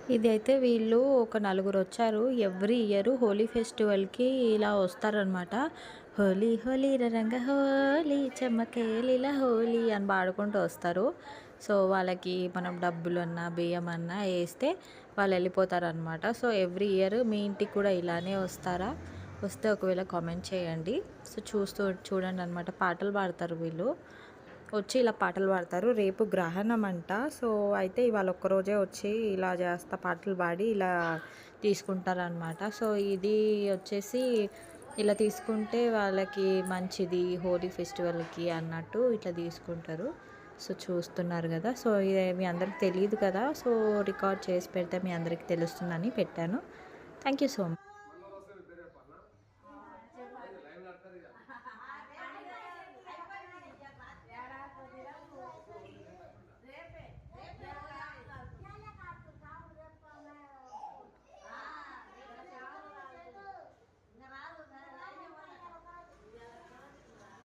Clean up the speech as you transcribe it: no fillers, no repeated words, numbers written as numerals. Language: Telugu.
ఇదైతే వీళ్ళు ఒక నలుగురొచ్చారు. ఎవ్రీ ఇయర్ హోలీ ఫెస్టివల్‌కి ఇలా వస్తారనమాట. హోలీ హోలీ రంగ హోలీ చెమ్మకేలిల హోలీ అని పాడుకుంటూ వస్తారు. సో, వాళ్ళకి మనం డబ్బులన్నా, బియ్యమన్నా ఏస్తే వాళ్ళెళ్ళిపోతారనమాట. సో, ఎవ్రీ ఇయర్ మీ ఇంటికి కూడా ఇలానే వస్తారా? వస్తే ఒకవేళ కామెంట్ చేయండి. సో, చూడండనమాట. పాటలు పాడతారు వీళ్ళు. వచ్చి ఇలా పాటలు పాడతారు. రేపు గ్రహణం అంట. సో, అయితే ఇవాళ ఒక్కరోజే వచ్చి ఇలా పాటలు పాడి ఇలా తీసుకుంటారనమాట. సో, ఇది వచ్చేసి ఇలా తీసుకుంటే వాళ్ళకి మంచిది హోలీ ఫెస్టివల్‌కి అన్నట్టు ఇట్లా తీసుకుంటారు. సో, చూస్తున్నారు గదా! సో, ఇది మీ అందరికి తెలీదు కదా! సో, రికార్డ్ చేసి పెడితే మీ అందరికి తెలుస్తుందని పెట్టాను. Thank you so much.